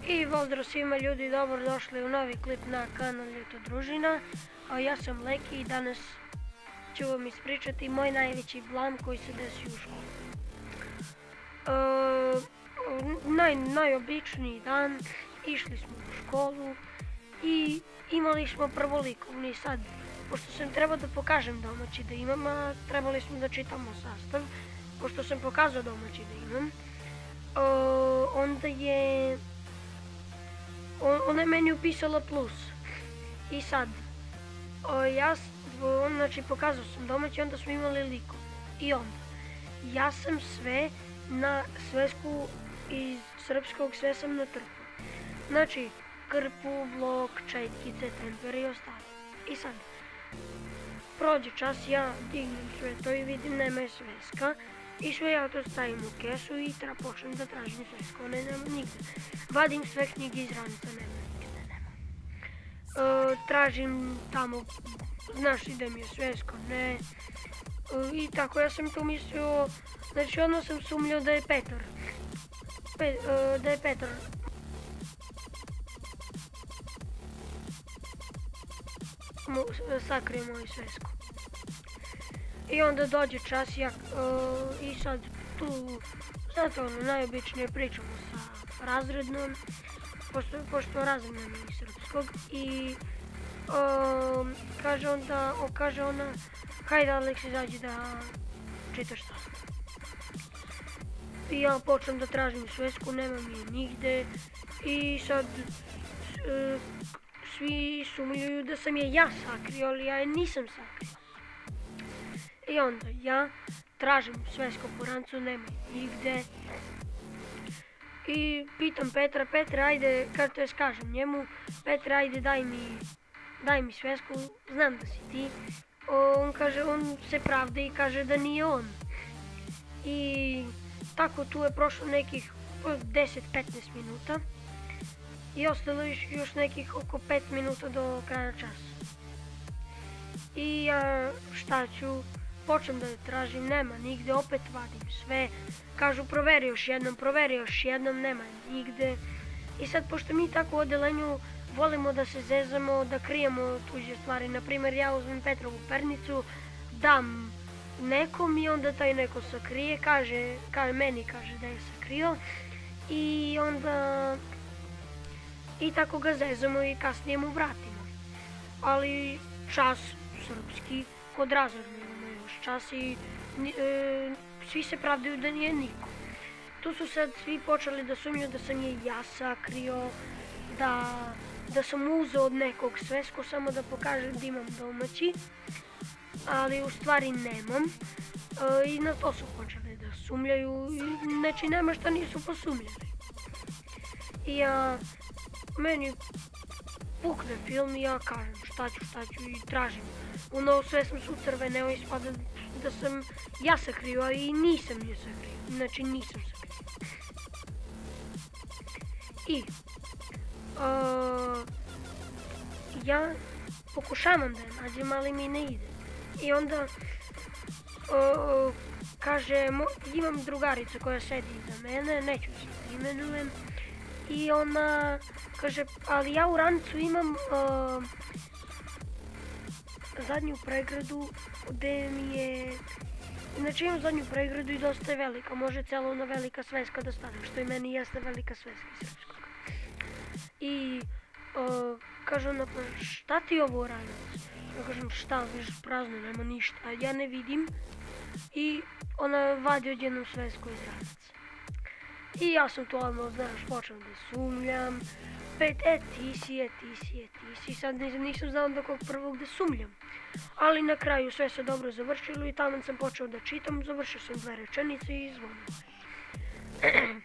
I pozdrav svima ljudi, dobrodošli u novi klip na kanal Ljuta družina. Ja sam Leki i danas ću vam ispričati moj najveći blam koji se desio u školi. Najobičniji dan, išli smo u školu i imali smo prvolikovni. Sad, pošto sam trebao da pokažem domaći da imam, a trebali smo da čitamo sastav. Pošto sam pokazao domaći da imam, onda je ona je meni upisala plus. I sad, znači pokazao sam domaći, onda smo imali liko. I onda, ja sam sve na svesku iz srpskog, sve sam natrpao. Znači, krpu, blok, četkice, tempere i ostalo. I sad, prođe čas, ja dignem sve to i vidim nema je sveska. I sve ja to stavim u kesu i počnem da tražim svesku, one nema nigde. Vadim sve knjige iz ranica, nema nigde, nema. Tražim tamo, znaš li da mi je sveska, ne. I tako, ja sam tu mislio, znači odmah sam sumnjao da je Petar. Sakrio moju svesku. I onda dođe čas, i sad tu, znate ono, najobičnije pričamo sa razrednom, pošto razredna mi iz srpskog, i kaže ona, hajde Aleks, izađi da čitaš sastav. I ja počnem da tražim svesku, nemam je nigde, i sad svi sumnjuju da sam je ja sakrio, ali ja je nisam sakrio. I onda ja tražim svesku po rancu, nema nigde. I pitam Petra, ajde, kažem njemu, Petra, ajde daj mi svesku, znam da si ti. On se pravda i kaže da nije on. I tako tu je prošlo nekih 10-15 minuta. I ostalo još nekih oko 5 minuta do kraja časa. I ja šta ću? Počnem da tražim, nema nigde, opet vadim sve. Kažu proveri još jednom, nema nigde. I sad, pošto mi tako u odelenju volimo da se zezamo, da krijemo tuđe stvari. Naprimjer, ja uzmem Petrovu pernicu, dam nekom i onda taj neko sakrije, meni kaže da je sakrio. I onda i tako ga zezamo i kasnije mu vratimo. Ali čas srpski kod razredne čas i svi se pravdaju da nije niko. Tu su sad svi počeli da sumnju da sam je ja sakrio, da sam uzeo od nekog svesku samo da pokažem da imam domaći, ali u stvari nemam. I na to su počeli da sumnjaju, znači nema šta nisu posumnjali. I meni pukne film i ja kažem šta ću i tražim. Sve sam su crvene, ispada da sam ja sakrio, a i nisam je sakrio. Znači nisam sakrio. I ja pokušavam da je nađem, ali mi ne ide. I onda kaže, imam drugaricu koja sedi iza mene, neću se imenujem. I ona kaže, ali ja u rancu imam zadnju pregradu gde mi je, znači imam zadnju pregradu i dosta je velika, može celo ona velika sveska da stane, što i meni jeste velika sveska iz srpskog. I kaže ona, pa šta ti ovo u ranac? Ja kažem, šta, viš prazno, nema ništa, a ja ne vidim. I ona vadi odjednom svesku iz ranaca. I ja sam to odmah, znaš, počeo da sumljam. Ti si, sad nisam znao do kog prvog da sumljam. Ali na kraju sve se dobro završilo i tamo sam počeo da čitam, završio sam 2 rečenice i zvonilo je.